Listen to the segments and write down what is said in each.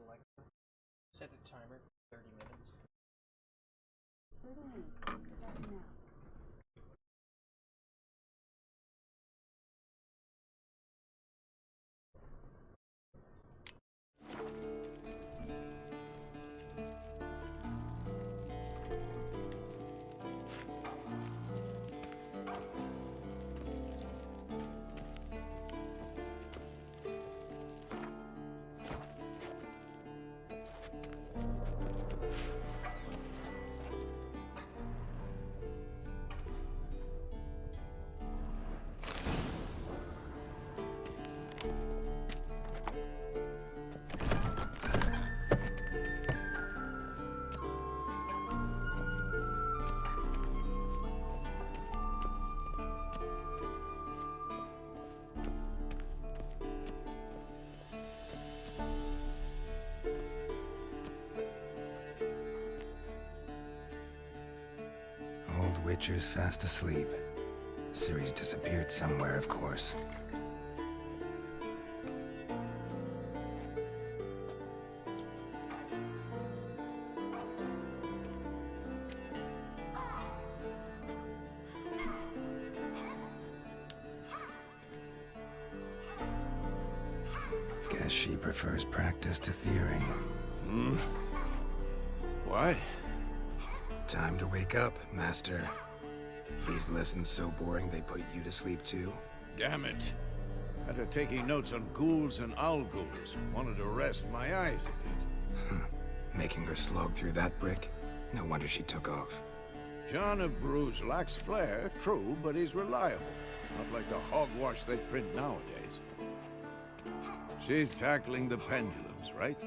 Alexa, set a timer for 30 minutes. 30 minutes, starting now. Old Witcher's fast asleep. Ciri's disappeared somewhere, of course. Guess she prefers practice to theory. What? Time to wake up, Master. These lessons so boring they put you to sleep too? Damn it. Had her taking notes on ghouls and owl ghouls. Wanted to rest my eyes a bit. Making her slog through that brick? No wonder she took off. John of Bruges lacks flair, true, but he's reliable. Not like the hogwash they print nowadays. She's tackling the pendulums, right?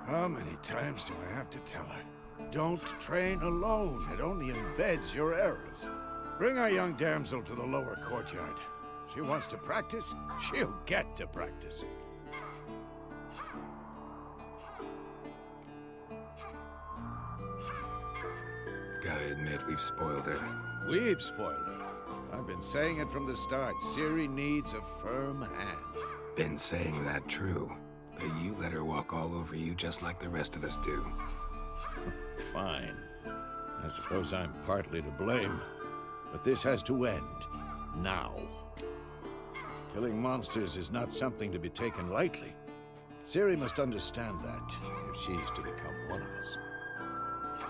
How many times do I have to tell her? Don't train alone. It only embeds your errors. Bring our young damsel to the lower courtyard. She wants to practice, she'll get to practice. Gotta admit, we've spoiled her. We've spoiled her. I've been saying it from the start. Ciri needs a firm hand. Been saying that true. But you let her walk all over you just like the rest of us do. Fine. I suppose I'm partly to blame. But this has to end. Now. Killing monsters is not something to be taken lightly. Ciri must understand that, if she's to become one of us.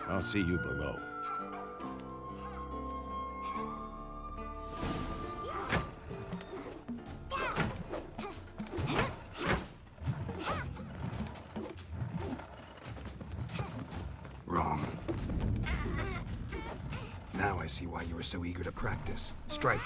I'll see you below. Wrong. Now I see why you were so eager to practice. Strike.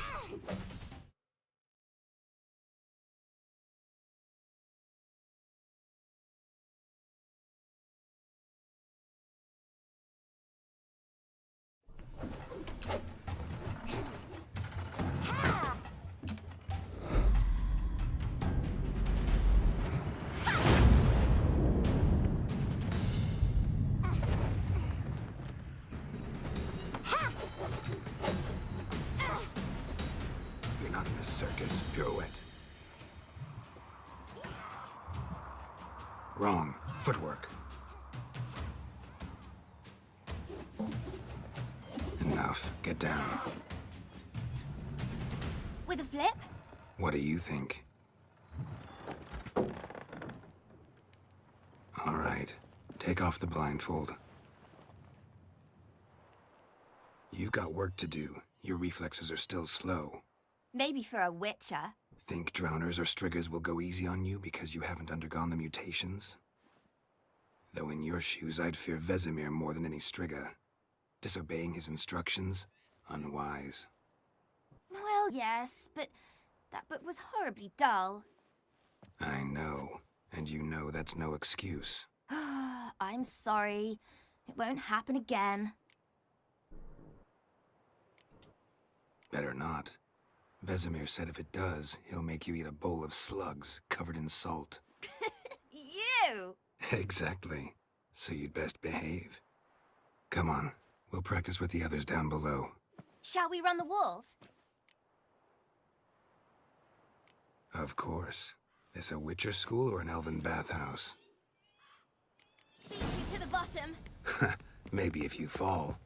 You're not in a circus, pirouette. Wrong. Footwork. Enough. Get down. With a flip? What do you think? All right. Take off the blindfold. You've got work to do. Your reflexes are still slow. Maybe for a witcher. Think drowners or striggers will go easy on you because you haven't undergone the mutations? Though in your shoes, I'd fear Vesemir more than any strigger. Disobeying his instructions? Unwise. Well, yes, but that book was horribly dull. I know. And you know that's no excuse. I'm sorry. It won't happen again. Better not. Vesemir said if it does, he'll make you eat a bowl of slugs covered in salt. You! Exactly. So you'd best behave. Come on. We'll practice with the others down below. Shall we run the walls? Of course. This a Witcher school or an elven bathhouse? Beat you to the bottom. Maybe if you fall.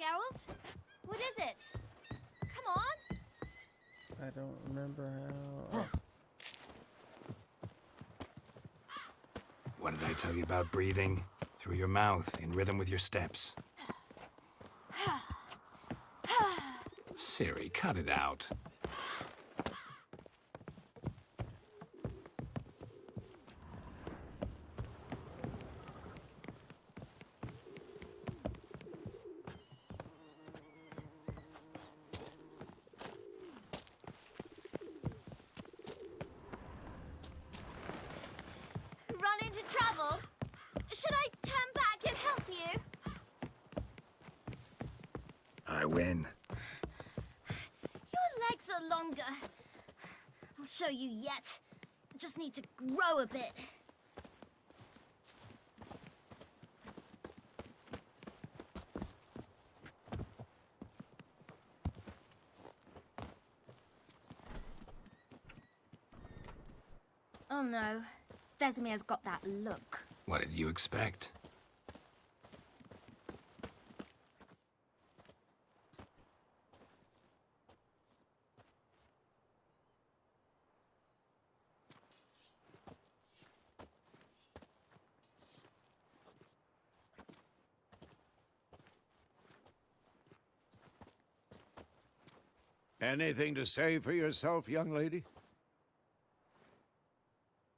Geralt? What is it? Come on! I don't remember how. What did I tell you about breathing? Through your mouth, in rhythm with your steps. Ciri, cut it out. Run into trouble? Should I turn back and help you? I win. Your legs are longer. I'll show you yet. Just need to grow a bit. Oh no. Vesemir's got that look. What did you expect? Anything to say for yourself, young lady?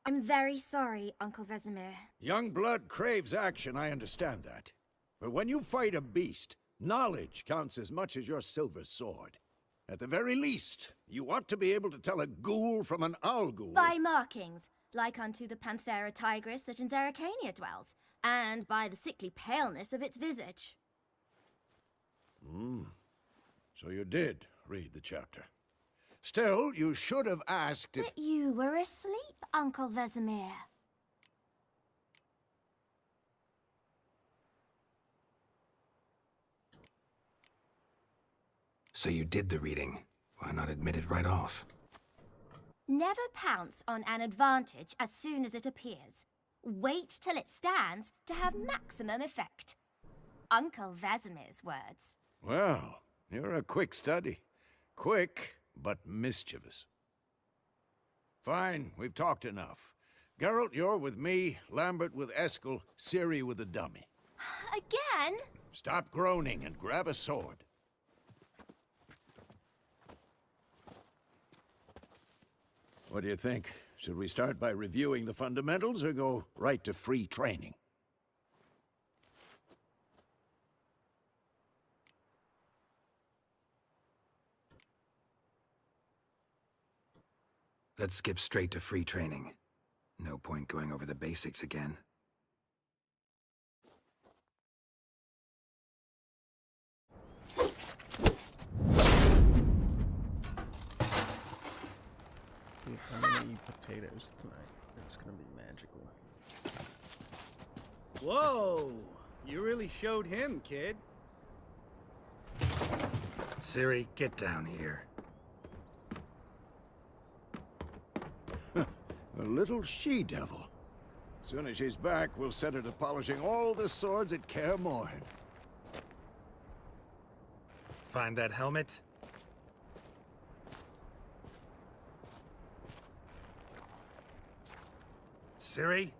I'm very sorry, Uncle Vesemir. Young blood craves action, I understand that. But when you fight a beast, knowledge counts as much as your silver sword. At the very least, you ought to be able to tell a ghoul from an owl ghoul. By markings, like unto the Panthera tigris that in Zerrikania dwells, and by the sickly paleness of its visage. So you did read the chapter. Still, you should have asked if... But you were asleep, Uncle Vesemir. So you did the reading. Why not admit it right off? Never pounce on an advantage as soon as it appears. Wait till it stands to have maximum effect. Uncle Vesemir's words. Well, you're a quick study. Quick, but mischievous. Fine, we've talked enough. Geralt, you're with me, Lambert with Eskel, Ciri with the dummy. Again? Stop groaning and grab a sword. What do you think? Should we start by reviewing the fundamentals or go right to free training? Let's skip straight to free training. No point going over the basics again. If I'm gonna eat potatoes tonight, it's gonna be magical. Whoa! You really showed him, kid. Ciri, get down here. A little she-devil. Soon as she's back, we'll set her to polishing all the swords at Kaer Morhen. Find that helmet? Ciri?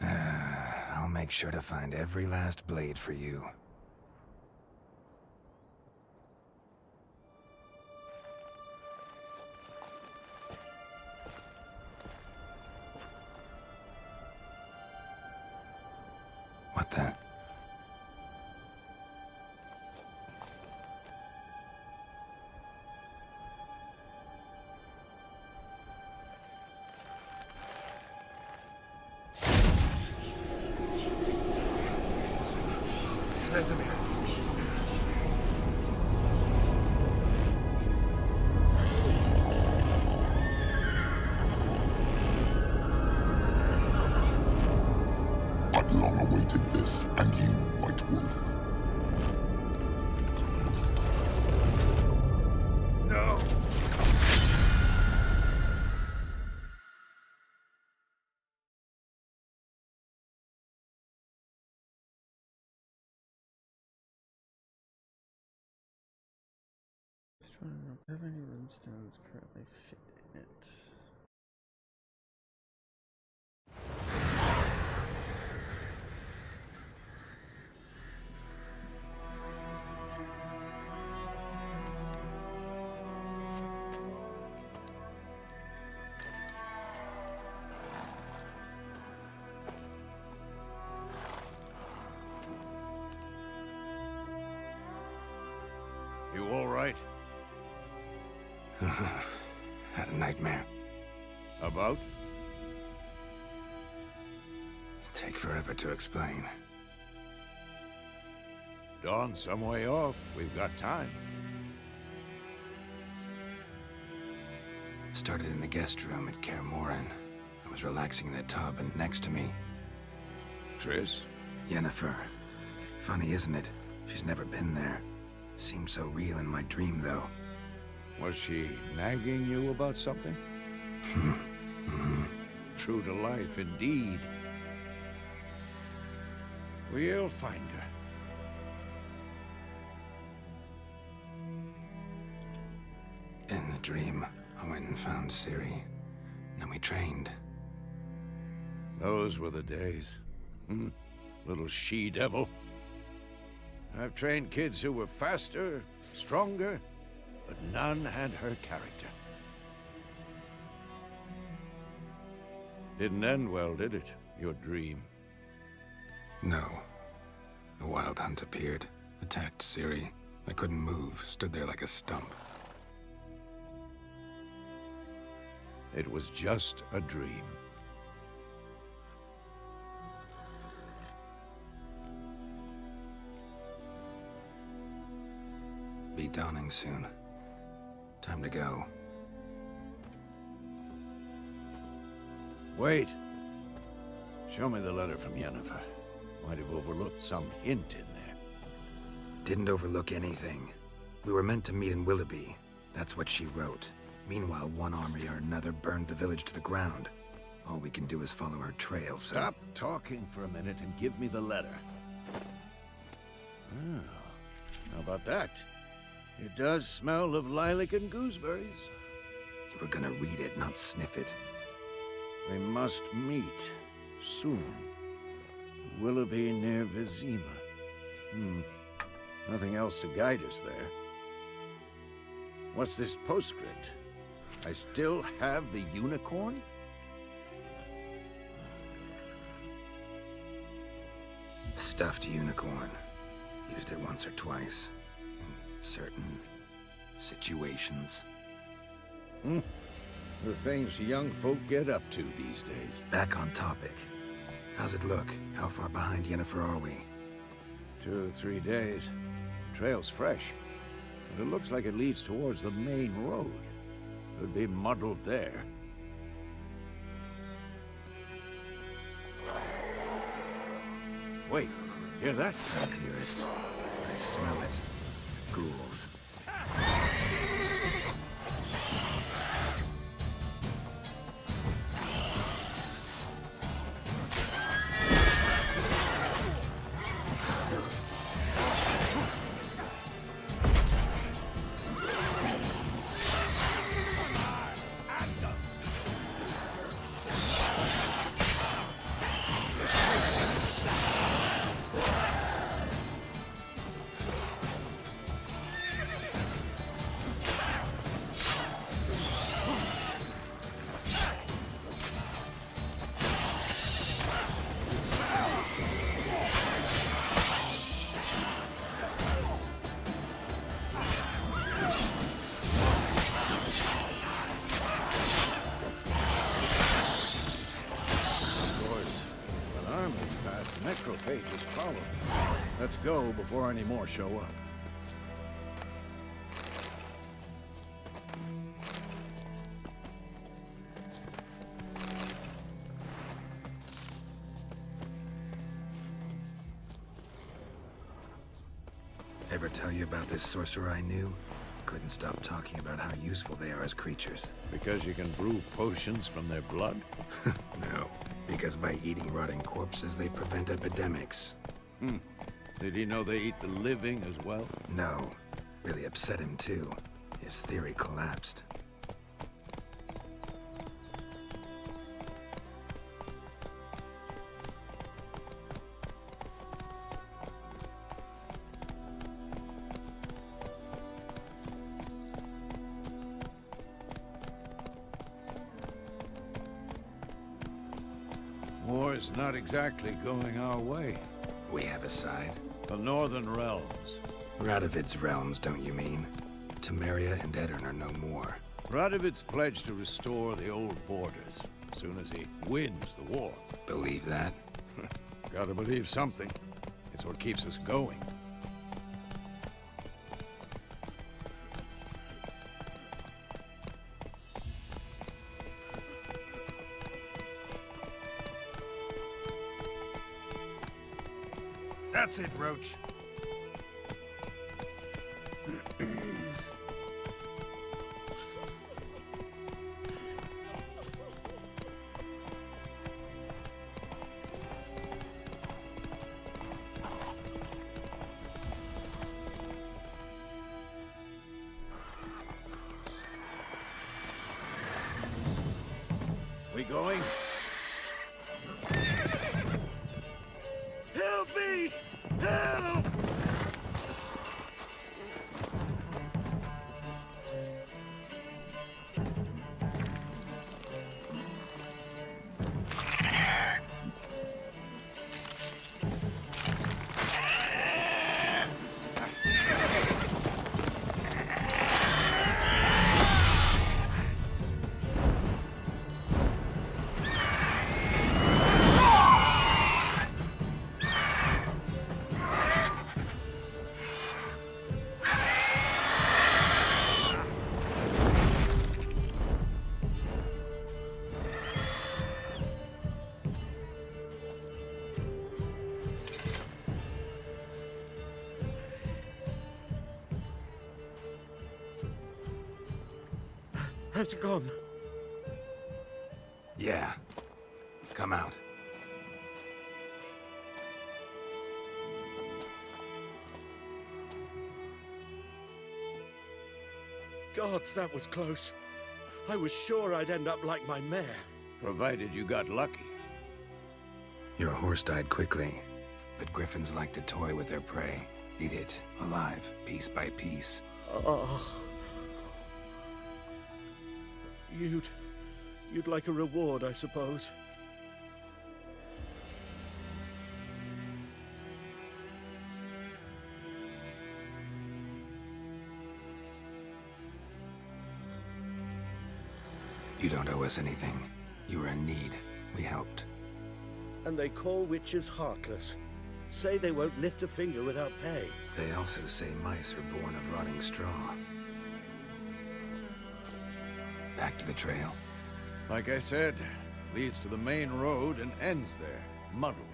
I'll make sure to find every last blade for you. What the? Vesemir! I've long awaited this, and you, White Wolf. No! Just trying to know if any runestones currently fit in it. You all right? Had a nightmare. About? Take forever to explain. Dawn's some way off. We've got time. Started in the guest room at Kaer Morhen. I was relaxing in the tub, and next to me, Triss? Yennefer. Funny, isn't it? She's never been there. Seemed so real in my dream, though. Was she nagging you about something? True to life, indeed. We'll find her. In the dream, I went and found Ciri. Then we trained. Those were the days. Little she-devil. I've trained kids who were faster, stronger, but none had her character. Didn't end well, did it? Your dream? No. A wild hunt appeared, attacked Ciri. I couldn't move, stood there like a stump. It was just a dream. Be dawning soon. Time to go. Wait. Show me the letter from Yennefer. Might have overlooked some hint in there. Didn't overlook anything. We were meant to meet in Willoughby. That's what she wrote. Meanwhile, one army or another burned the village to the ground. All we can do is follow her trail, so... Stop talking for a minute and give me the letter. Oh, how about that? It does smell of lilac and gooseberries. You were gonna read it, not sniff it. We must meet soon. Willoughby near Vizima. Nothing else to guide us there. What's this postscript? I still have the unicorn? Stuffed unicorn. Used it once or twice. In certain situations. The things young folk get up to these days. Back on topic. How's it look? How far behind Yennefer are we? 2 or 3 days. Trail's fresh, but it looks like it leads towards the main road. Could be muddled there. Wait, hear that? I hear it. I smell it. Ghouls. Necrophages follow. Let's go before any more show up. Ever tell you about this sorcerer I knew? Couldn't stop talking about how useful they are as creatures. Because you can brew potions from their blood? No, because by eating rotting corpses, they prevent epidemics. Did he know they eat the living as well? No, really upset him too. His theory collapsed. War's not exactly going our way. We have a side. The Northern Realms. Radovid's realms, don't you mean? Temeria and Edirn are no more. Radovid's pledged to restore the old borders, as soon as he wins the war. Believe that? Gotta believe something. It's what keeps us going. That's it, Roach. We going? Help me! Help! Has it gone? Yeah. Come out. Gods, that was close. I was sure I'd end up like my mare. Provided you got lucky. Your horse died quickly, but griffins like to toy with their prey. Eat it, alive, piece by piece. Oh. You'd like a reward, I suppose. You don't owe us anything. You were in need. We helped. And they call witches heartless. Say they won't lift a finger without pay. They also say mice are born of rotting straw. Back to the trail. Like I said, leads to the main road and ends there, muddled.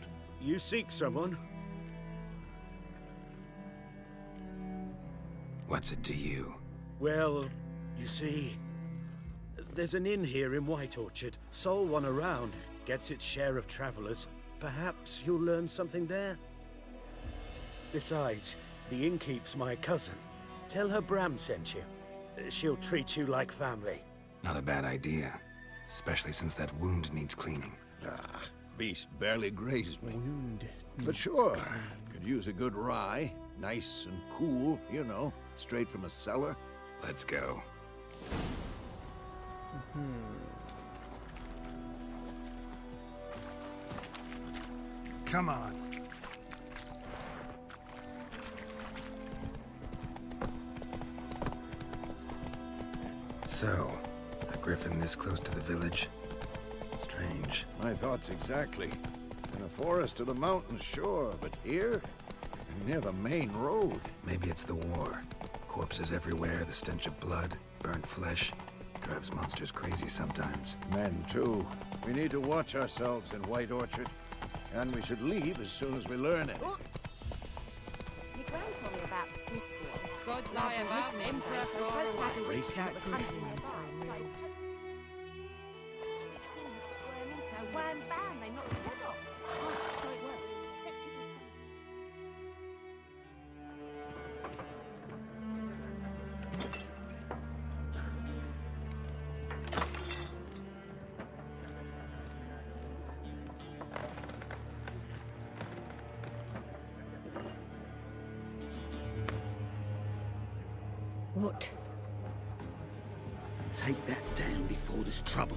You seek someone? What's it to you? Well, you see, there's an inn here in White Orchard. Sole one around. Gets its share of travelers. Perhaps you'll learn something there? Besides, the innkeep's my cousin. Tell her Bram sent you. She'll treat you like family. Not a bad idea. Especially since that wound needs cleaning. Ah, beast barely grazed me. Wound. But sure, could use a good rye. Nice and cool, you know, straight from a cellar. Let's go. Come on. So, a griffin this close to the village? Strange. My thoughts exactly. In a forest or the mountains, sure, but here? Near the main road. Maybe it's the war. Corpses everywhere, the stench of blood, burnt flesh. Drives monsters crazy sometimes. Men, too. We need to watch ourselves in White Orchard. And we should leave as soon as we learn it. Your gran told me about the Smith School. God's lie about Emperor Thor. Racing That was goodness So wham bam, they knocked his head off. Oh, so it worked. Deceptive result. What? Take that down before there's trouble.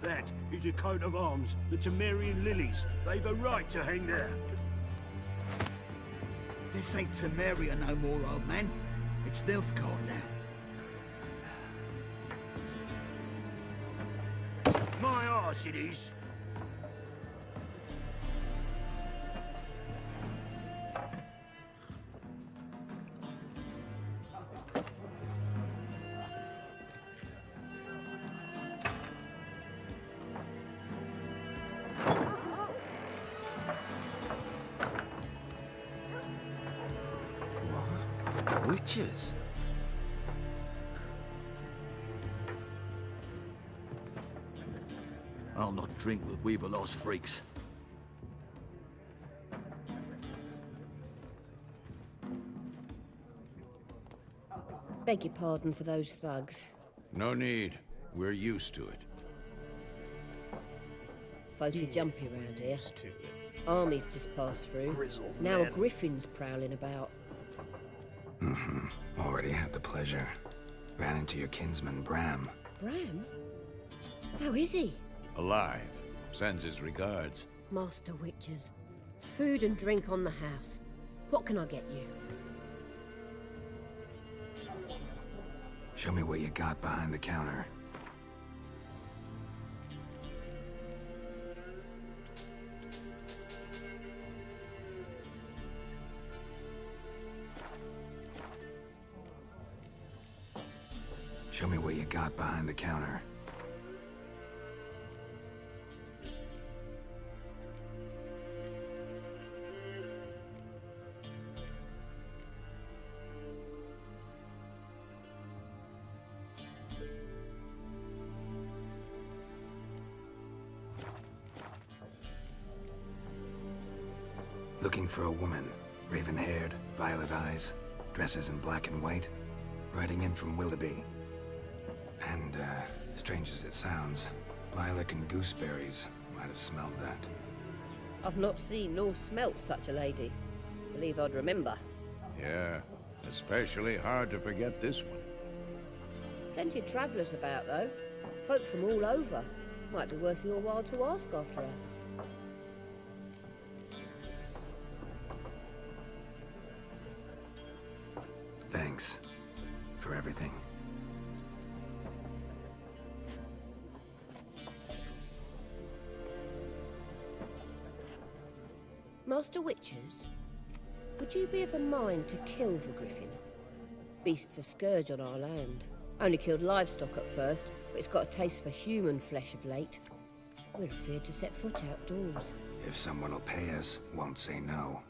That is a coat of arms, the Temerian lilies. They've a right to hang there. This ain't Temeria no more, old man. It's Nilfgaard now. My arse it is. Witches? I'll not drink with Weaverlost freaks. Beg your pardon for those thugs. No need. We're used to it. Folk are jumpy round here. To it. Armies just passed through. Grizzled Now a men. griffin's prowling about. Already had the pleasure. Ran into your kinsman, Bram. Bram? How is he? Alive. Sends his regards. Master Witches. Food and drink on the house. What can I get you? Show me what you got behind the counter. Show me what you got behind the counter. Looking for a woman. Raven-haired, violet eyes, dresses in black and white. Riding in from Willoughby. And, strange as it sounds, lilac and gooseberries might have smelled that. I've not seen nor smelt such a lady. Believe I'd remember. Yeah. Especially hard to forget this one. Plenty of travellers about, though. Folk from all over. Might be worth your while to ask after her. Thanks for everything. Master Witches, would you be of a mind to kill the griffin? Beast's a scourge on our land. Only killed livestock at first, but it's got a taste for human flesh of late. We're afeard to set foot outdoors. If someone will pay us, won't say no.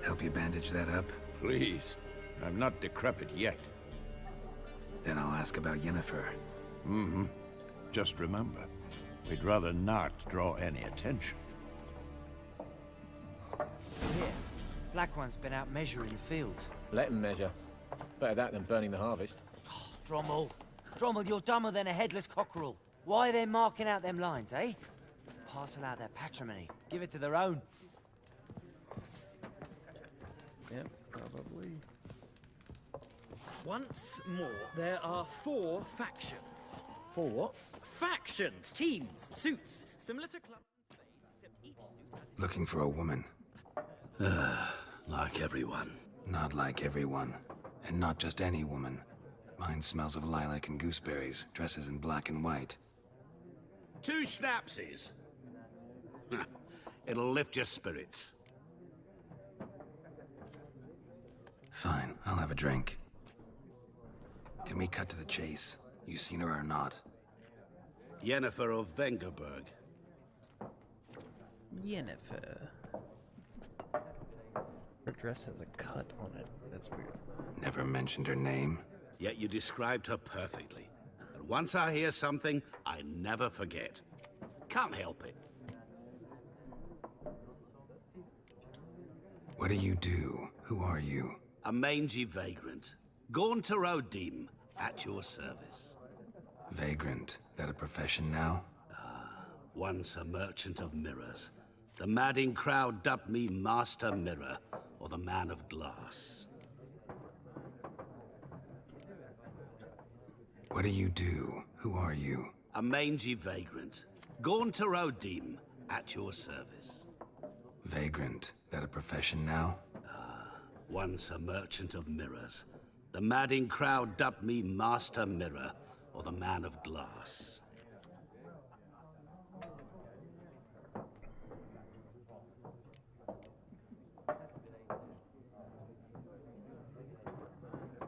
Help you bandage that up? Please. I'm not decrepit yet. Then I'll ask about Yennefer. Mm-hmm. Just remember, we'd rather not draw any attention. Here, Black One's been out measuring the fields. Let him measure. Better that than burning the harvest. Drommel. Drommel, you're dumber than a headless cockerel. Why are they marking out them lines, eh? Parcel out their patrimony. Give it to their own. Yep, probably. Once more, there are 4 factions. 4 what? Factions, teams, suits, similar to clubs and spades, except each suit has... Looking for a woman. Like everyone. Not like everyone. And not just any woman. Mine smells of lilac and gooseberries, dresses in black and white. 2 schnapsies. It'll lift your spirits. Fine, I'll have a drink. Can we cut to the chase? You seen her or not? Yennefer of Vengerberg. Yennefer. Her dress has a cut on it. That's weird. Never mentioned her name. Yet you described her perfectly. And once I hear something, I never forget. Can't help it. What do you do? Who are you? A mangy vagrant. Gone to Rodim, at your service. Vagrant. That a profession now? Once a merchant of mirrors. The madding crowd dubbed me Master Mirror, or the Man of Glass. What do you do? Who are you? A mangy vagrant. Gone to Rodim, at your service. Vagrant. That a profession now? Once a merchant of mirrors. The madding crowd dubbed me Master Mirror, or the Man of Glass.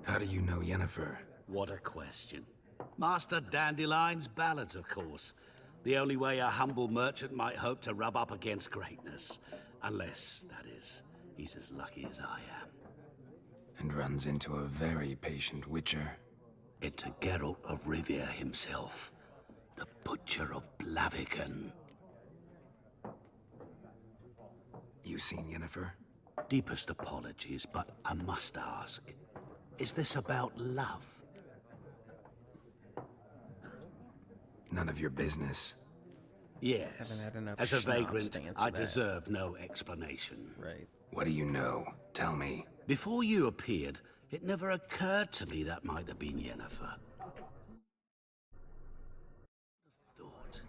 How do you know Yennefer? What a question. Master Dandelion's ballads, of course. The only way a humble merchant might hope to rub up against greatness. Unless, that is, he's as lucky as I am. And runs into a very patient witcher. Into Geralt of Rivia himself. The Butcher of Blaviken. You seen Yennefer? Deepest apologies, but I must ask. Is this about love? None of your business. Yes. Haven't had enough As a schnapps vagrant, to answer I that. deserve no explanation. Right. What do you know? Tell me. Before you appeared, it never occurred to me that might have been Yennefer. Thought.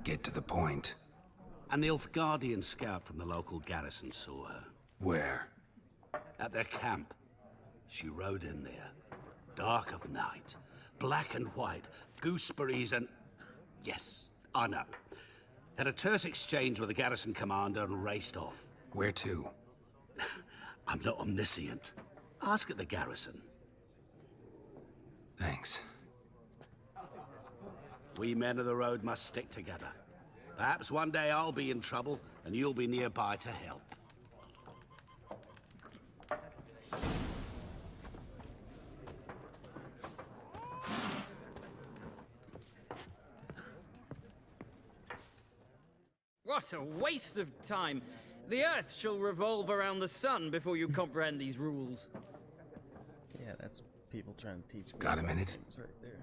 Get to the point. An Nilfgaardian scout from the local garrison saw her. Where? At their camp. She rode in there. Dark of night. Black and white. Gooseberries and... Yes, I know. Had a terse exchange with the garrison commander and raced off. Where to? I'm not omniscient. Ask at the garrison. Thanks. We men of the road must stick together. Perhaps one day I'll be in trouble and you'll be nearby to help. What a waste of time! The Earth shall revolve around the sun before you comprehend these rules. Yeah, that's people trying to teach me. Got a about minute? things right there.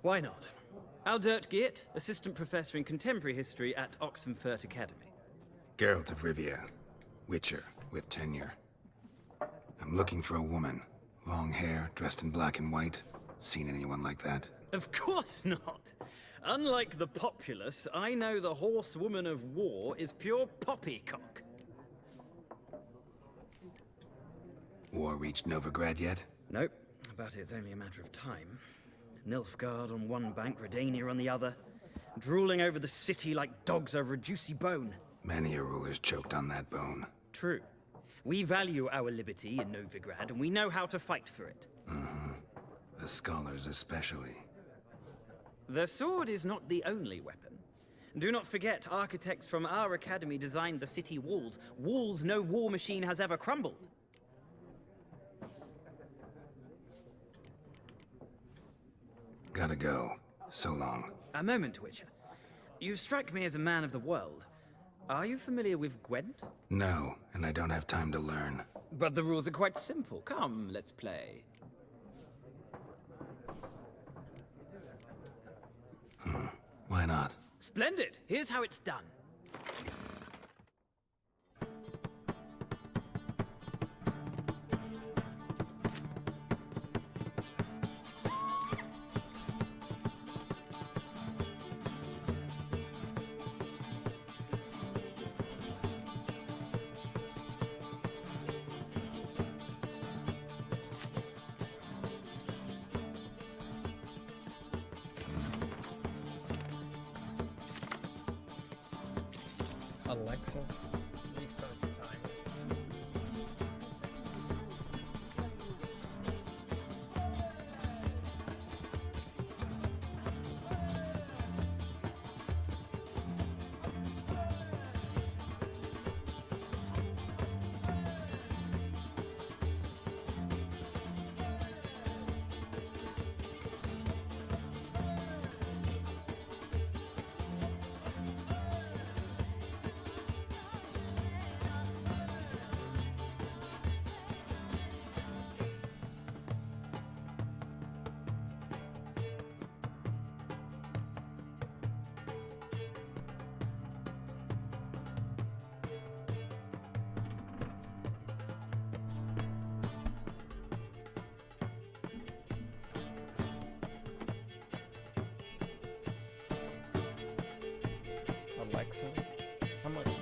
Why not? Aldert Geert, Assistant Professor in Contemporary History at Oxenfurt Academy. Geralt of Rivia. Witcher, with tenure. I'm looking for a woman. Long hair, dressed in black and white. Seen anyone like that? Of course not! Unlike the populace, I know the horsewoman of war is pure poppycock. War reached Novigrad yet? Nope, but it's only a matter of time. Nilfgaard on one bank, Redania on the other, drooling over the city like dogs over a juicy bone. Many a ruler's choked on that bone. True. We value our liberty in Novigrad, and we know how to fight for it. The scholars especially. The sword is not the only weapon. Do not forget, architects from our academy designed the city walls. Walls no war machine has ever crumbled. Gotta go. So long. A moment, Witcher. You strike me as a man of the world. Are you familiar with Gwent? No, and I don't have time to learn. But the rules are quite simple. Come, let's play. Why not? Splendid! Here's how it's done. Alexa, restart the timer. Alexa, how much time?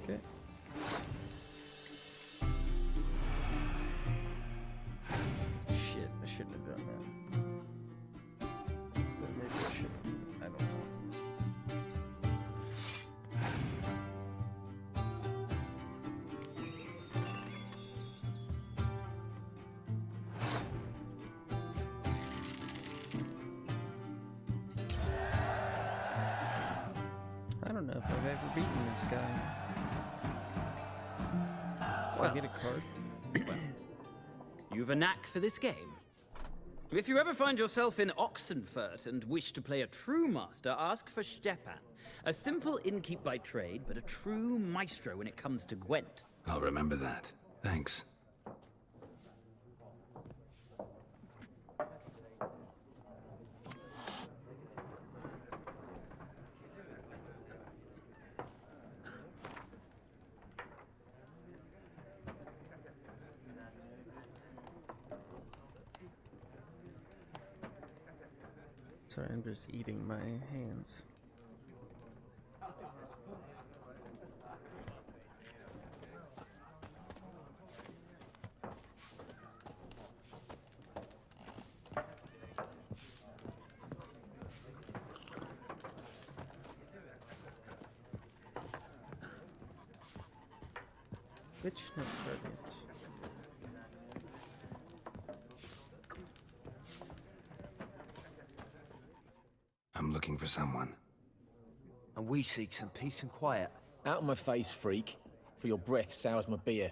Okay. Shit, I shouldn't have done that. But maybe I should. I don't know. I don't know if I've ever beaten this guy. Well, I get a card. You've a knack for this game. If you ever find yourself in Oxenfurt and wish to play a true master, ask for Stepan. A simple innkeep by trade, but a true maestro when it comes to Gwent. I'll remember that. Thanks. Sorry, I'm just eating my hands. Witchness Radiant. I'm looking for someone. And we seek some peace and quiet. Out of my face, freak. For your breath sours my beer.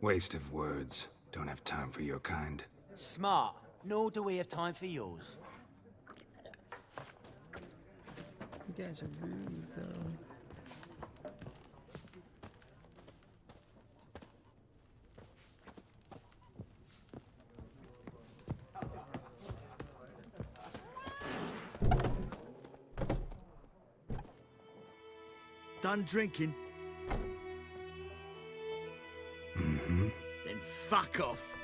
Waste of words. Don't have time for your kind. Smart. Nor do we have time for yours. You guys are rude, though. Done drinking? Mm-hmm. Then fuck off.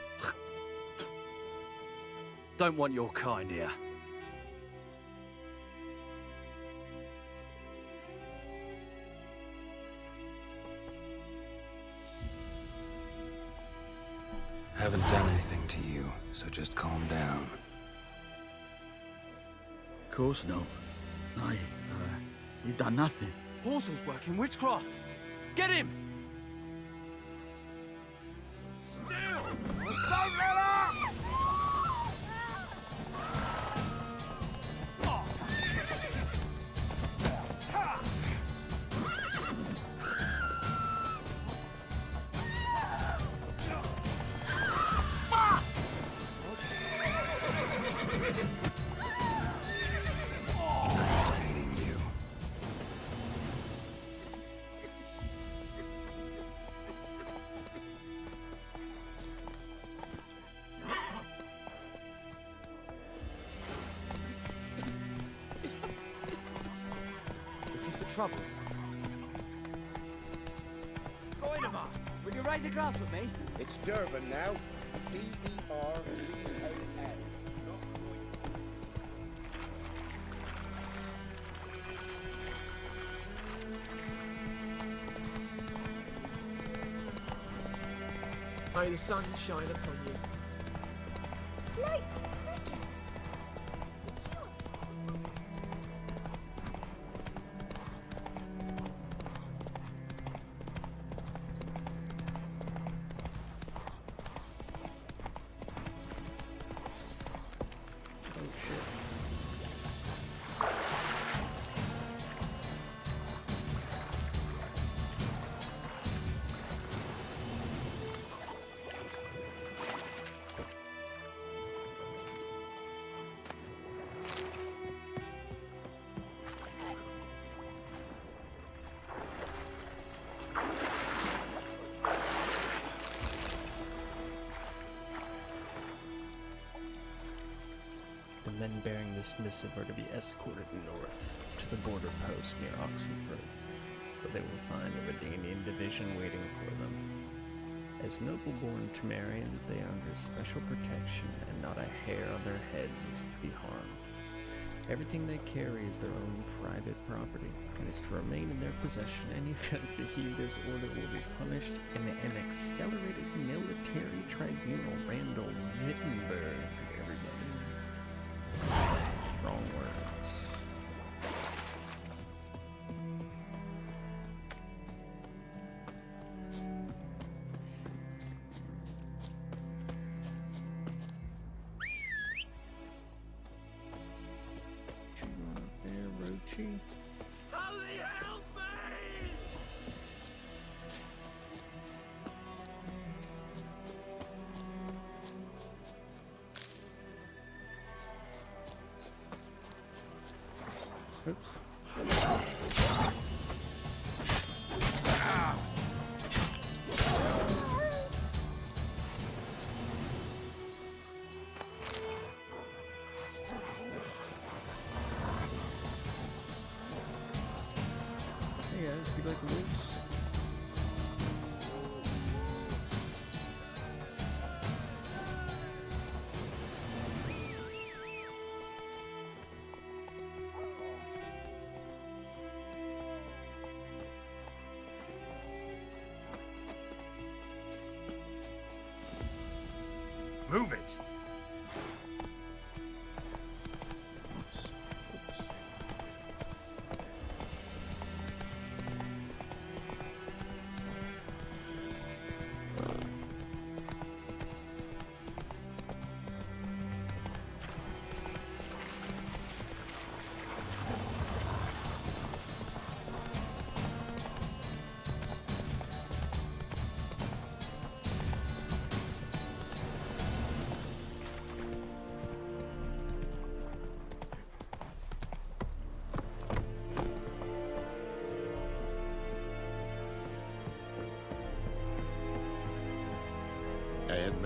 Don't want your kind here. Haven't done anything to you, so just calm down. Of course not. No, you done nothing. Horsel's working witchcraft. Get him! Still! Don't let up! Nice meeting you. Looking for trouble? Goinema, will you raise a glass with me? It's Durban now. D-E-R-B-A-N. May the sun shine upon you. Like The men bearing this missive are to be escorted north to the border post near Oxenford, where they will find a Redanian division waiting for them. As noble-born Temerians, they are under special protection, and not a hair on their heads is to be harmed. Everything they carry is their own private property, and is to remain in their possession. Any failure to heed this order will be punished in an accelerated military tribunal. Randall Wittenberg, everybody. Strong words. What you want up there, Rochi? Holy help me! Oops. Hey guys, you like wolves? Move it! Oops. Oops.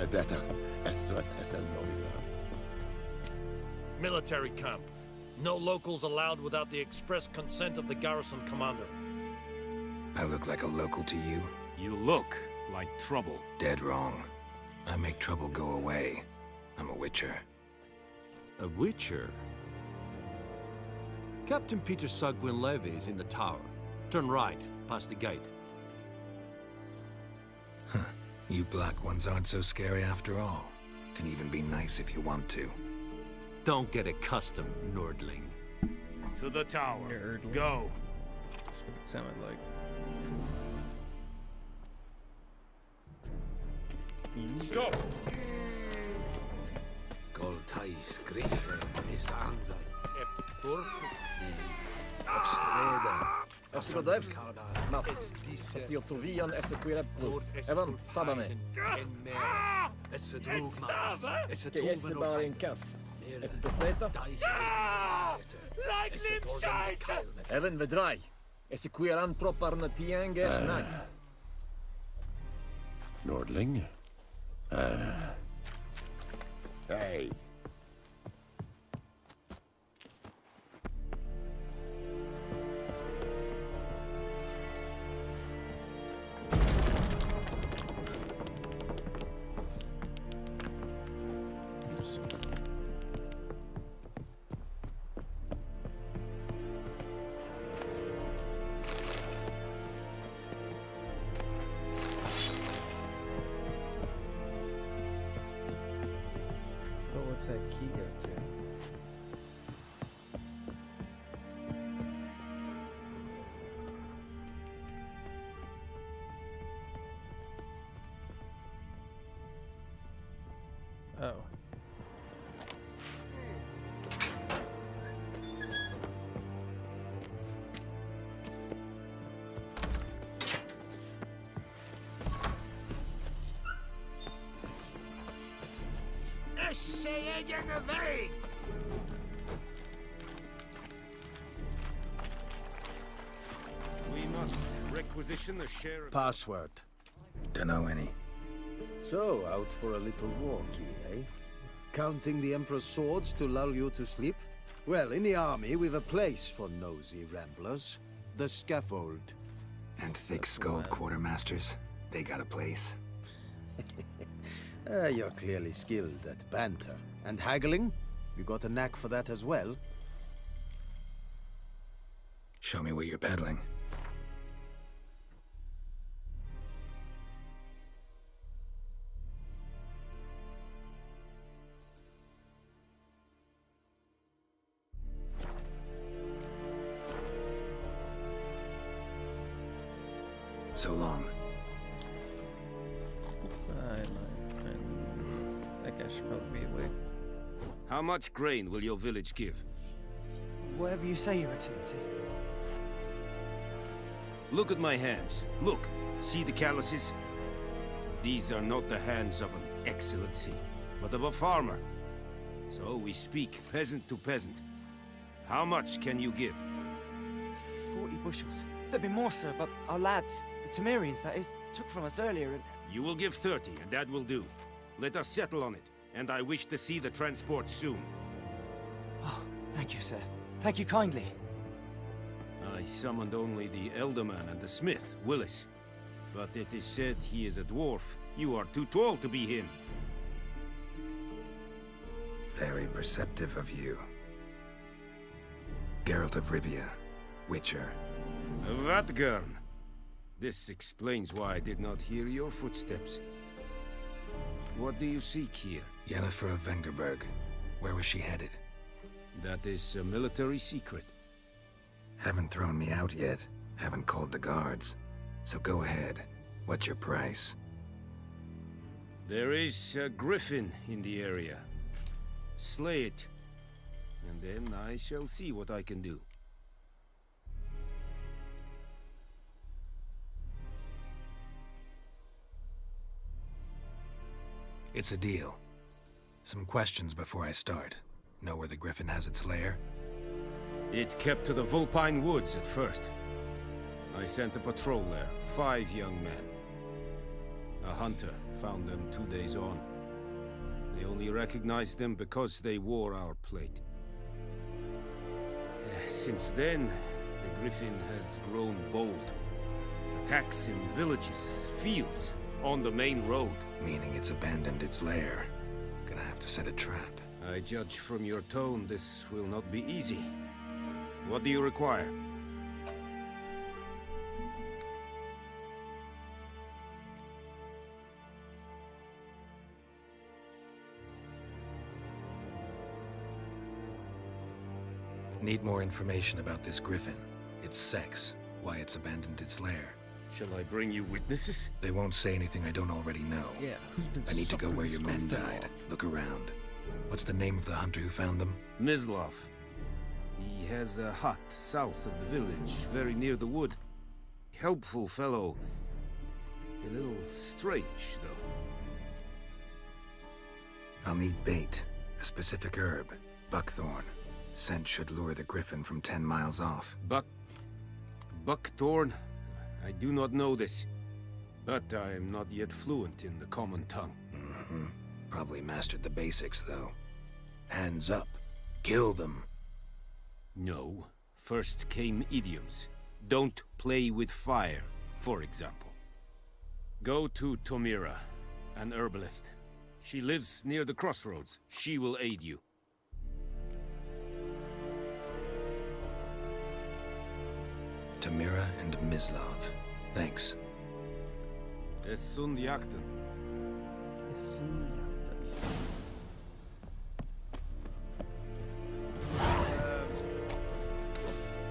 Maledetta Estrath Esel Novigrad. Military camp. No locals allowed without the express consent of the garrison commander. I look like a local to you? You look like trouble. Dead wrong. I make trouble go away. I'm a witcher. A witcher? Captain Peter Sugwin Levy is in the tower. Turn right, past the gate. Huh. You black ones aren't so scary after all. Can even be nice if you want to. Don't get accustomed, Nordling. To the tower. Nerdling. Go. That's what it sounded like. Stop! Goltais Griffin is Angler. Obstreda. Esrodev, Maf, Esiotovian Esequireplu, Evan, Sabame. Que esse bar em cas. Peseta. Evan vedrai. Esequiran propar na tiange snag. Nordling? Hey. What's that key go to? Oh. We must requisition the share of... Password. Dunno any. So, out for a little walkie, eh? Counting the Emperor's swords to lull you to sleep? Well, in the army, we've a place for nosy ramblers. The scaffold. And thick-skulled quartermasters. They got a place. You're clearly skilled at banter. And haggling? You got a knack for that as well? Show me what you're peddling. So long. I think I should probably be away. How much grain will your village give? Whatever you say, Your Excellency. Look at my hands. Look. See the calluses? These are not the hands of an excellency, but of a farmer. So we speak peasant to peasant. How much can you give? 40 bushels. There'd be more, sir, but our lads, the Temerians, that is, took from us earlier and... You will give 30, and that will do. Let us settle on it, and I wish to see the transport soon. Oh, thank you, sir. Thank you kindly. I summoned only the Elderman and the smith, Willis. But it is said he is a dwarf. You are too tall to be him. Very perceptive of you. Geralt of Rivia, Witcher. Vatgern. This explains why I did not hear your footsteps. What do you seek here? Yennefer of Vengerberg. Where was she headed? That is a military secret. Haven't thrown me out yet. Haven't called the guards. So go ahead. What's your price? There is a griffin in the area. Slay it. And then I shall see what I can do. It's a deal. Some questions before I start. Know where the griffin has its lair? It kept to the Vulpine Woods at first. I sent a patrol there, 5 young men. A hunter found them 2 days on. They only recognized them because they wore our plate. Since then, the Griffin has grown bold. Attacks in villages, fields, on the main road. Meaning it's abandoned its lair. Gonna have to set a trap. I judge from your tone this will not be easy. What do you require? Need more information about this griffin. Its sex, why it's abandoned its lair. Shall I bring you witnesses? They won't say anything I don't already know. Yeah, who's been I need to go where your men suffering died. Look around. What's the name of the hunter who found them? Mislav. He has a hut south of the village, very near the wood. Helpful fellow. A little strange, though. I'll need bait. A specific herb. Buckthorn. Scent should lure the griffin from 10 miles off. Buckthorn? I do not know this. But I am not yet fluent in the common tongue. Mm-hmm. Probably mastered the basics, though. Hands up. Kill them. No. First came idioms. Don't play with fire, for example. Go to Tomira, an herbalist. She lives near the crossroads. She will aid you. Tomira and Mislav. Thanks. Essun Yakten.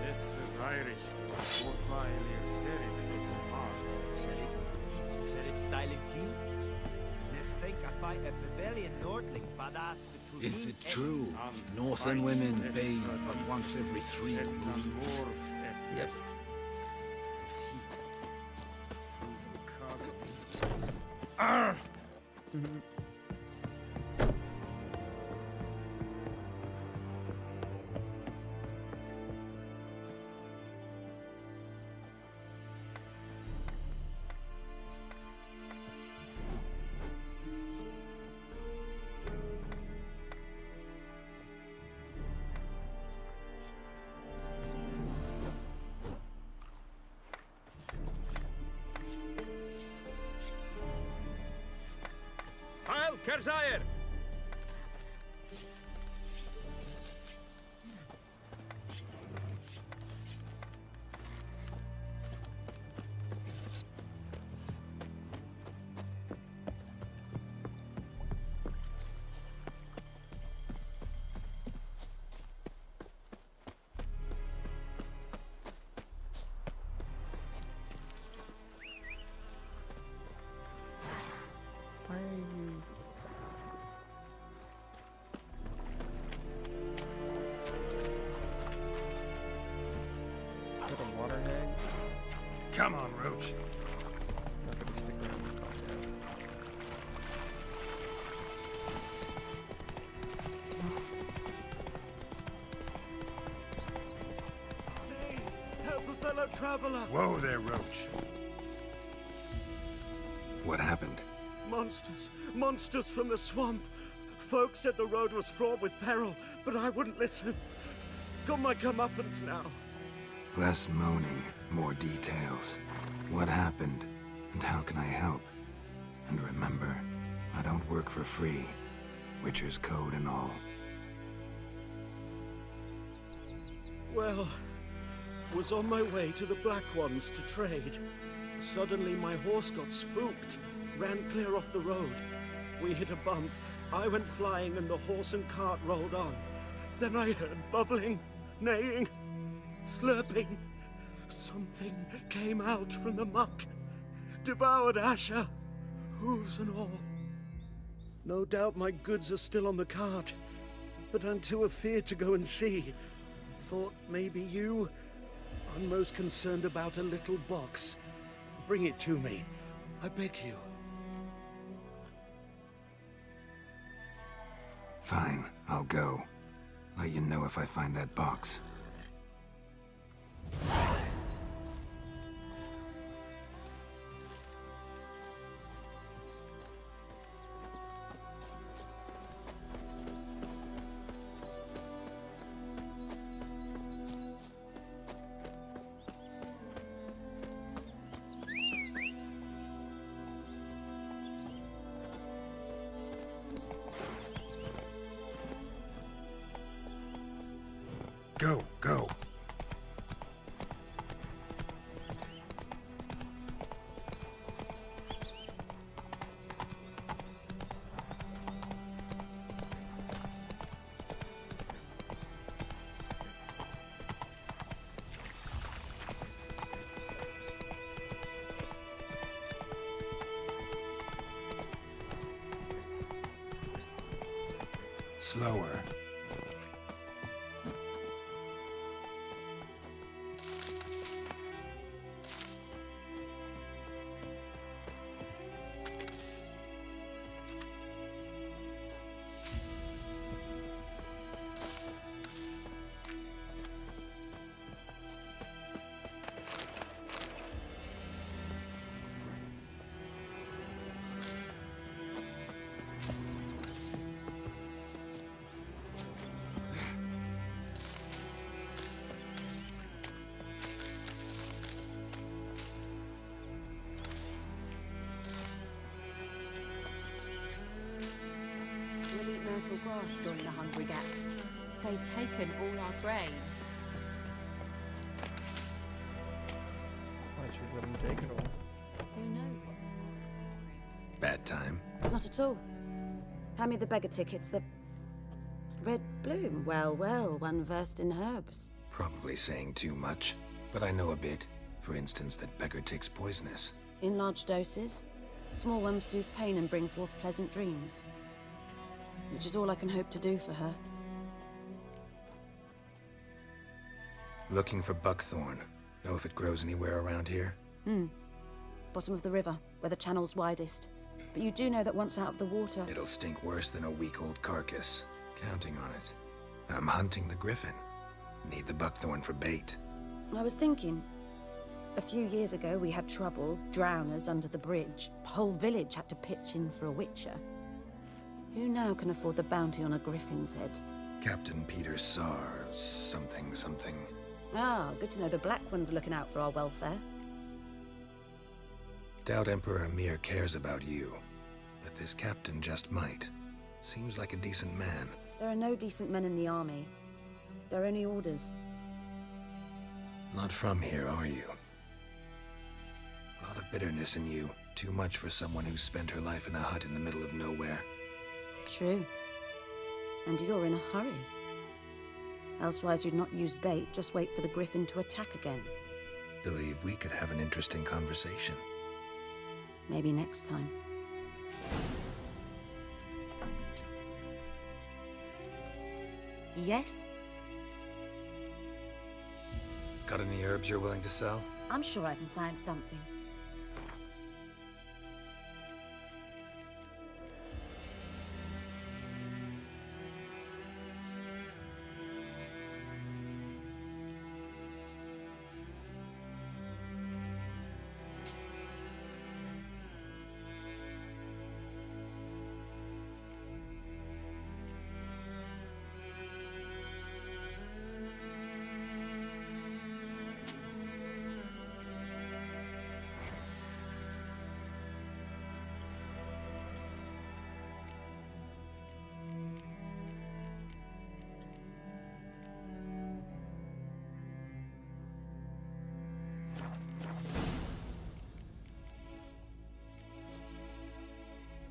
This Irish. Is it true? Northern women bathe but once every 3 moons? Yes. Heil Kerzayer! Why are you... Is that a water hag? Come on, Roach. I'm not gonna stick around and cause that. Help a fellow traveler! Whoa there, Roach. What happened? Monsters! Monsters from the swamp! Folk said the road was fraught with peril, but I wouldn't listen. Got my comeuppance now. Less moaning, more details. What happened, and how can I help? And remember, I don't work for free. Witcher's code and all. Well, was on my way to the Black Ones to trade. Suddenly my horse got spooked, ran clear off the road. We hit a bump. I went flying and the horse and cart rolled on. Then I heard bubbling, neighing, slurping. Something came out from the muck, devoured Asher, hooves and all. No doubt my goods are still on the cart, but I'm too afeard to go and see. Thought maybe you... I'm most concerned about a little box. Bring it to me. I beg you. Fine, I'll go. Let you know if I find that box. Go, go. Slower. We'll eat myrtle grass during the Hungry Gap. They've taken all our grain. Why should let them take it all? Who knows what? Bad time. Not at all. Hand me the beggar tickets, the red bloom. Well, well, one versed in herbs. Probably saying too much, but I know a bit. For instance, that beggar tick's poisonous. In large doses. Small ones soothe pain and bring forth pleasant dreams. Which is all I can hope to do for her. Looking for buckthorn. Know if it grows anywhere around here? Bottom of the river, where the channel's widest. But you do know that once out of the water... It'll stink worse than a week-old carcass. Counting on it. I'm hunting the griffin. Need the buckthorn for bait. I was thinking... A few years ago, we had trouble, drowners under the bridge. Whole village had to pitch in for a witcher. Who now can afford the bounty on a griffin's head? Captain Peter Sars, something. Ah, good to know the Black One's looking out for our welfare. Doubt Emperor Emir cares about you, but this captain just might. Seems like a decent man. There are no decent men in the army. They're only orders. Not from here, are you? A lot of bitterness in you. Too much for someone who spent her life in a hut in the middle of nowhere. True. And you're in a hurry. Elsewise you'd not use bait, just wait for the griffin to attack again. Believe we could have an interesting conversation. Maybe next time. Yes? Got any herbs you're willing to sell? I'm sure I can find something.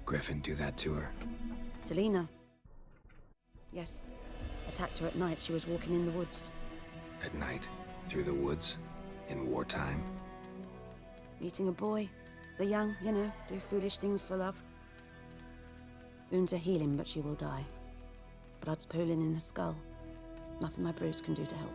Griffin do that to her? Delina. Yes. Attacked her at night. She was walking in the woods. At night? Through the woods? In wartime? Meeting a boy. The young, you know, do foolish things for love. Wounds are healing, but she will die. Blood's pooling in her skull. Nothing my bruise can do to help.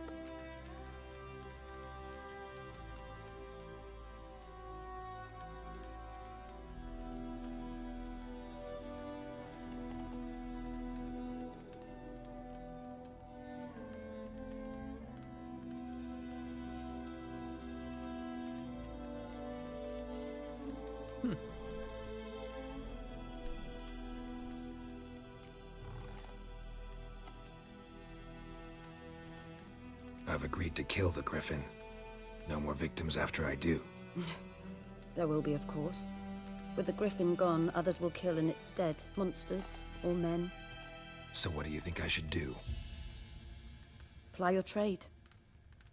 I've agreed to kill the griffin. No more victims after I do. There will be, of course. With the griffin gone, others will kill in its stead. Monsters or men. So what do you think I should do? Ply your trade.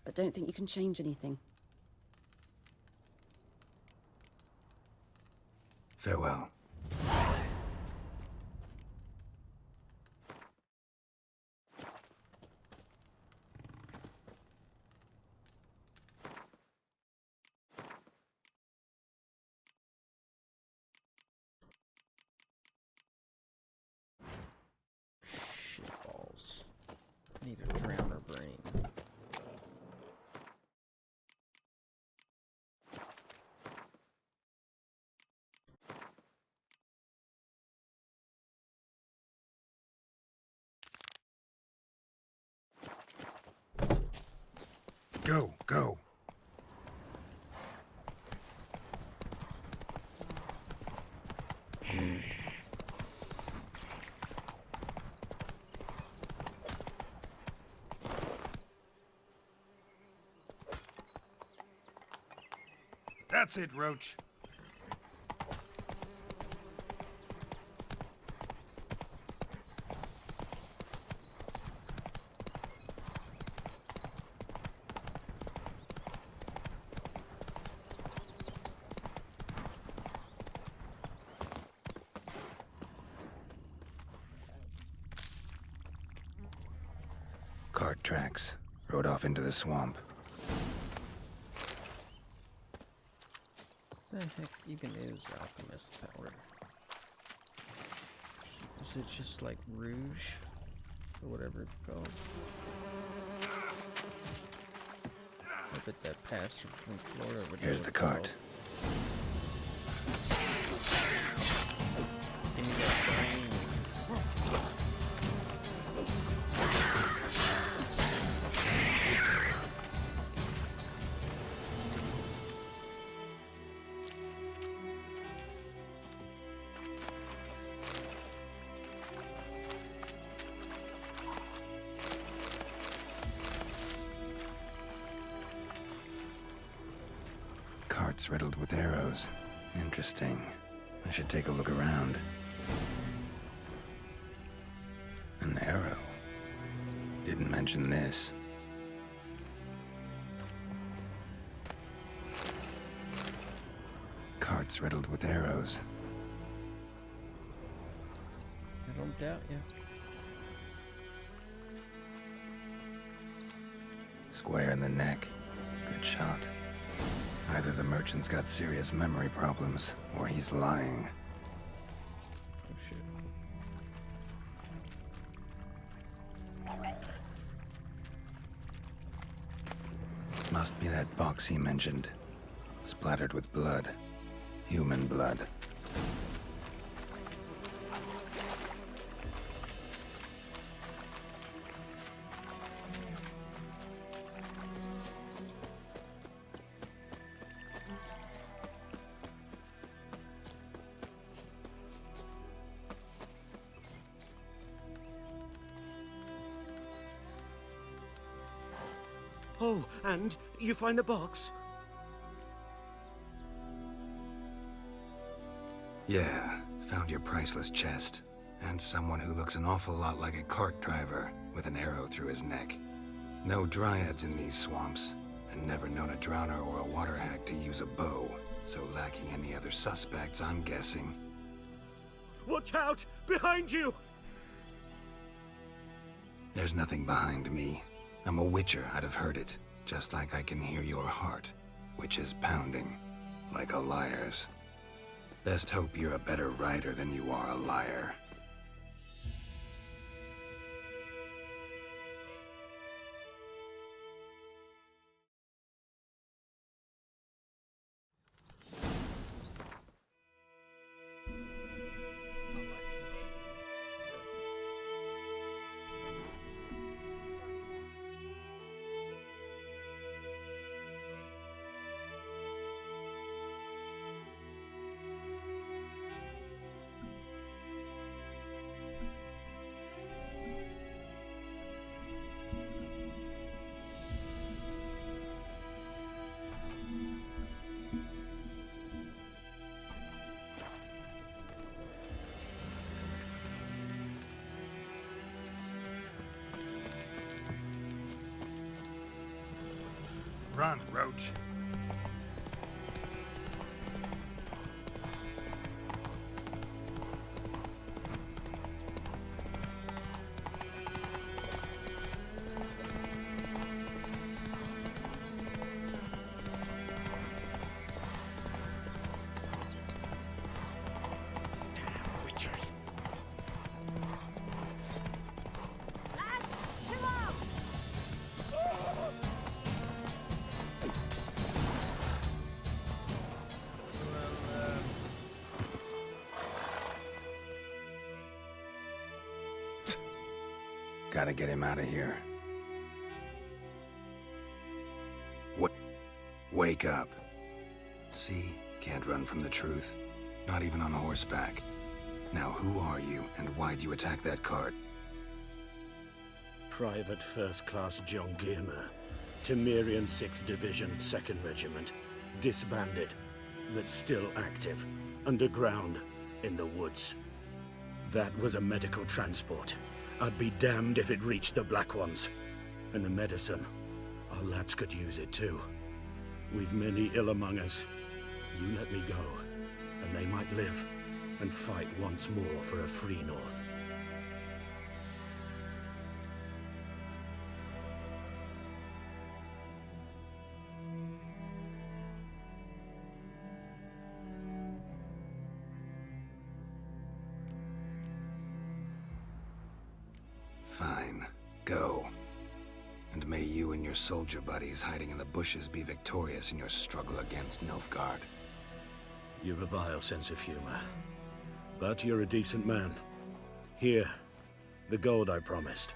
But don't think you can change anything. Farewell. Shitballs. I need a drowner brain. Go, go. That's it, Roach. Cart tracks. Rode off into the swamp. The heck even is alchemist power? Is it just like Rouge? Or whatever it's called? I bet that pastor from Florida would know Here's what the it's cart. called. Give me that brain. Carts riddled with arrows. Interesting. I should take a look around. An arrow. Didn't mention this. Carts riddled with arrows. I don't doubt you. Square in the neck. Good shot. Either the merchant's got serious memory problems, or he's lying. Oh shit. Must be that box he mentioned. Splattered with blood. Human blood. Oh, and you find the box? Yeah, found your priceless chest. And someone who looks an awful lot like a cart driver, with an arrow through his neck. No dryads in these swamps, and never known a drowner or a water hag to use a bow. So lacking any other suspects, I'm guessing. Watch out! Behind you! There's nothing behind me. I'm a witcher, I'd have heard it. Just like I can hear your heart, which is pounding, like a liar's. Best hope you're a better rider than you are a liar. Run, Roach. Witchers. Gotta get him out of here. Wake up. See? Can't run from the truth. Not even on horseback. Now who are you, and why'd you attack that cart? Private First Class John Giermer, Temerian 6th Division, 2nd Regiment. Disbanded, but still active. Underground, in the woods. That was a medical transport. I'd be damned if it reached the Black Ones. And the medicine, our lads could use it too. We've many ill among us. You let me go, and they might live and fight once more for a free North. Fine. Go. And may you and your soldier buddies hiding in the bushes be victorious in your struggle against Nilfgaard. You've a vile sense of humor. But you're a decent man. Here, the gold I promised.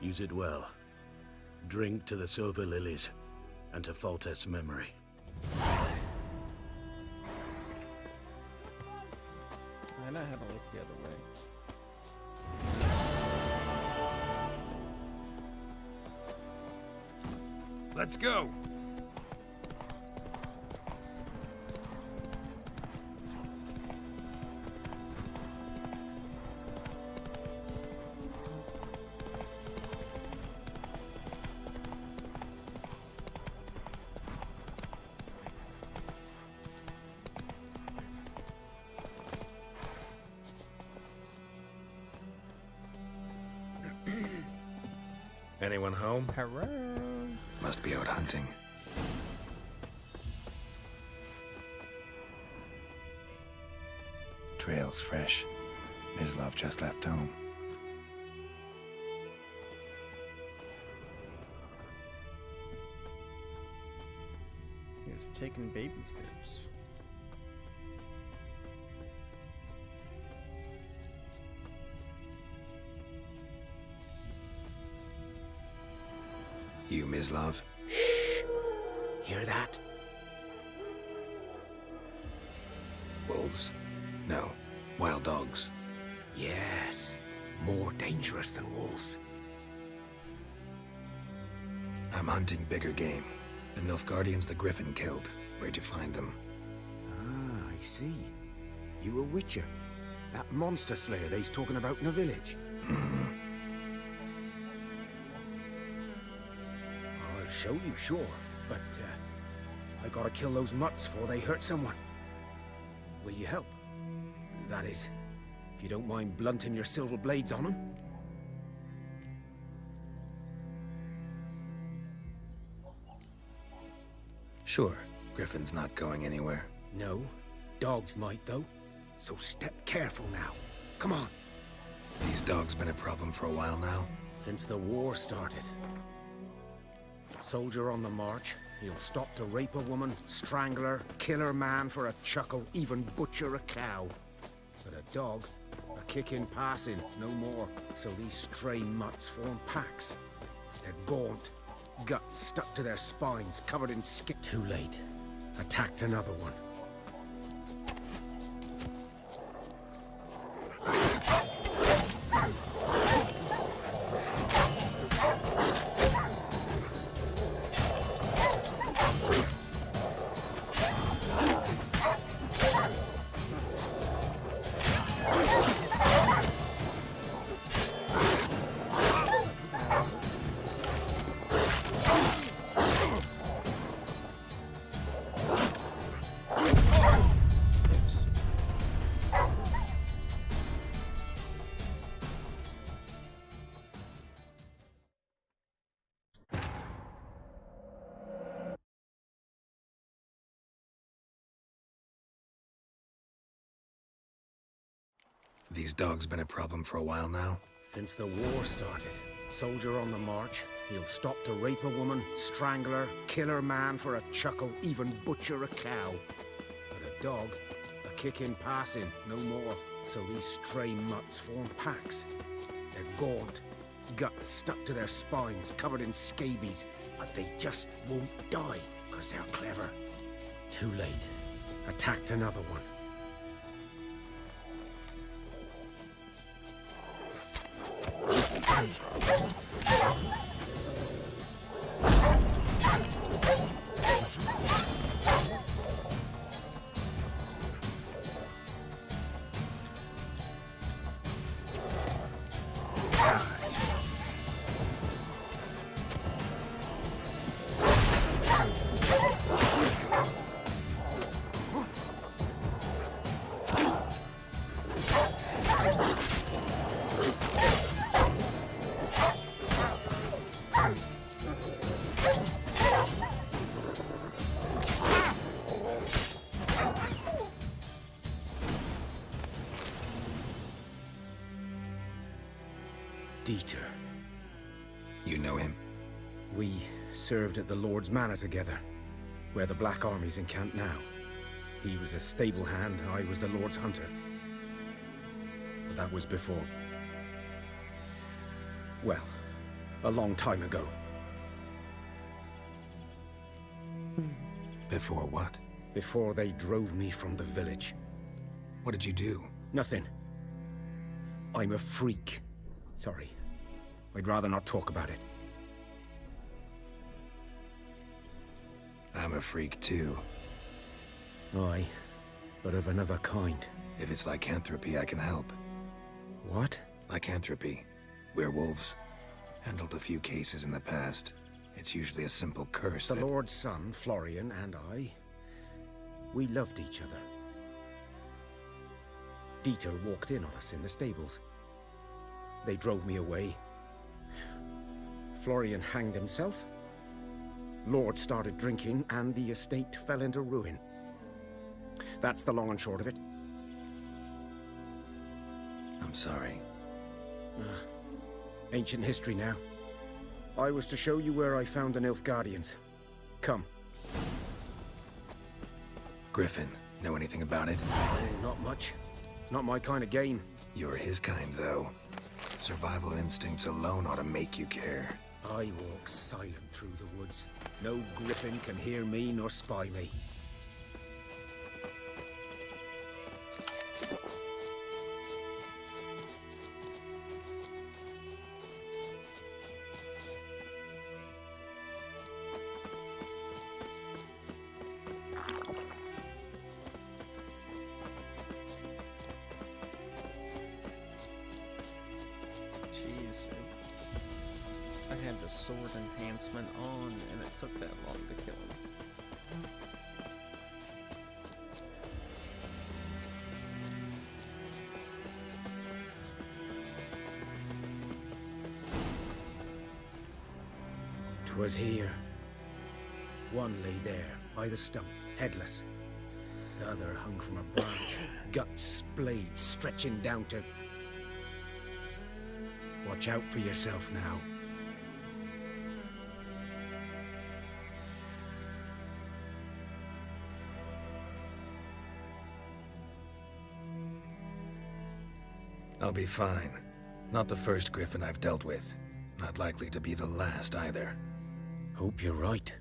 Use it well. Drink to the Silver Lilies, and to Foltest's memory. And I had to look the other way. Let's go! Anyone home? Hello. Must be out hunting. Trail's fresh. Mislav just left home. He was taking baby steps. You, Mislav? Shh! Hear that? Wolves? No. Wild dogs. Yes. More dangerous than wolves. I'm hunting bigger game. The Nilfgaardians the Griffin killed. Where'd you find them? Ah, I see. You a witcher. That monster slayer they's talking about in the village. I'll show you, sure. But, I gotta kill those mutts before they hurt someone. Will you help? That is, if you don't mind blunting your silver blades on them. Sure. Griffin's not going anywhere. No. Dogs might, though. So step careful now. Come on. These dogs been a problem for a while now? Since the war started. Soldier on the march, he'll stop to rape a woman, strangle her, kill her man for a chuckle, even butcher a cow. But a dog, a kick in passing, no more. So these stray mutts form packs. They're gaunt, guts stuck to their spines, covered in skin. Too late. Attacked another one. these dogs been a problem for a while now? Since the war started. Soldier on the march, he'll stop to rape a woman, strangle her, kill her man for a chuckle, even butcher a cow. But a dog, a kick in passing, no more. So these stray mutts form packs. They're gaunt, guts stuck to their spines, covered in scabies, but they just won't die, because they're clever. Too late. Attacked another one. Dieter. You know him? We served at the Lord's Manor together, where the Black Army's encamped now. He was a stable hand, I was the Lord's hunter. But that was before. Well, a long time ago. Before what? Before they drove me from the village. What did you do? Nothing. I'm a freak. Sorry. I'd rather not talk about it. I'm a freak too. Aye, but of another kind. If it's lycanthropy, I can help. What? Lycanthropy. Werewolves. Handled a few cases in the past. It's usually a simple curse The that... Lord's son, Florian, and I, we loved each other. Dieter walked in on us in the stables. They drove me away. Florian hanged himself. Lord started drinking, and the estate fell into ruin. That's the long and short of it. I'm sorry. Ancient history now. I was to show you where I found the Nilfgaardians. Come. Griffin, know anything about it? Oh, not much. It's not my kind of game. You're his kind, though. Survival instincts alone ought to make you care. I walk silent through the woods. No griffin can hear me nor spy me. Jeez. I had the sword enhancement on, and it took that long to kill him. "'Twas here. One lay there, by the stump, headless. The other hung from a branch, guts splayed, stretching down to... Watch out for yourself now. I'll be fine. Not the first griffin I've dealt with. Not likely to be the last either. Hope you're right.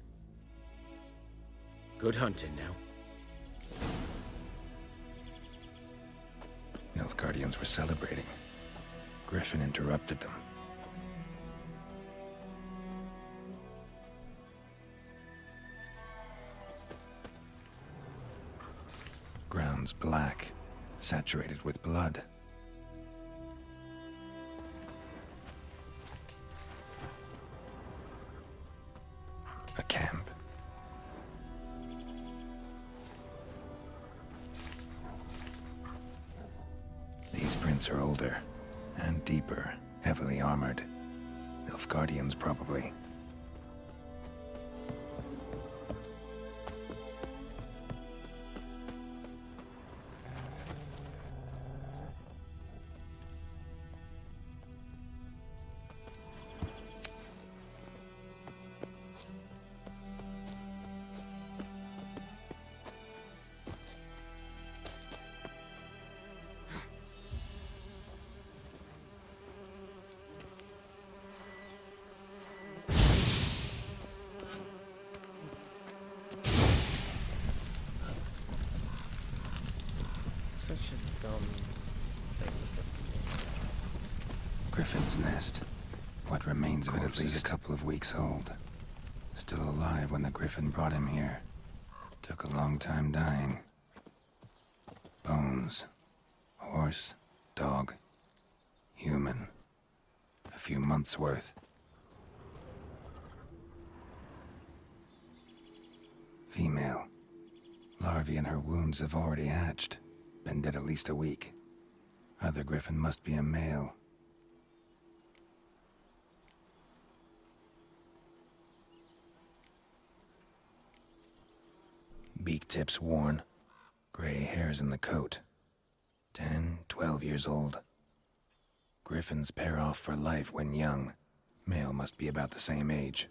Good hunting now. Nilfgaardians were celebrating. Griffin interrupted them. Ground's black, saturated with blood. A camp. These prints are older and deeper, heavily armored. Nilfgaardians, probably. such a dumb thing to say. Griffin's nest. What remains of it at least a couple of weeks old. Still alive when the Griffin brought him here. Took a long time dying. Bones. Horse. Dog. Human. A few months' worth. Female. Larvae in her wounds have already hatched. Been dead at least a week. Other Griffin must be a male. Beak tips worn. Gray hairs in the coat. 10, 12 years old. Griffins pair off for life when young. Male must be about the same age.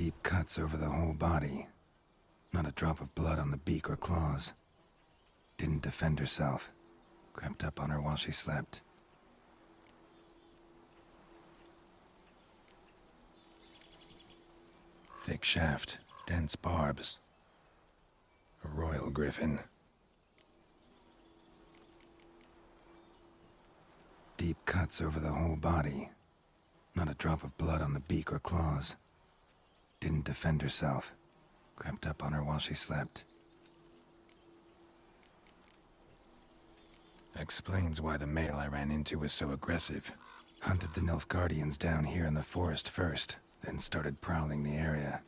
Deep cuts over the whole body. Not a drop of blood on the beak or claws. Didn't defend herself. Crept up on her while she slept. Thick shaft, dense barbs. A royal griffin. Deep cuts over the whole body. Not a drop of blood on the beak or claws. Didn't defend herself. Crept up on her while she slept. Explains why the male I ran into was so aggressive. Hunted the Nilfgaardians down here in the forest first, then started prowling the area.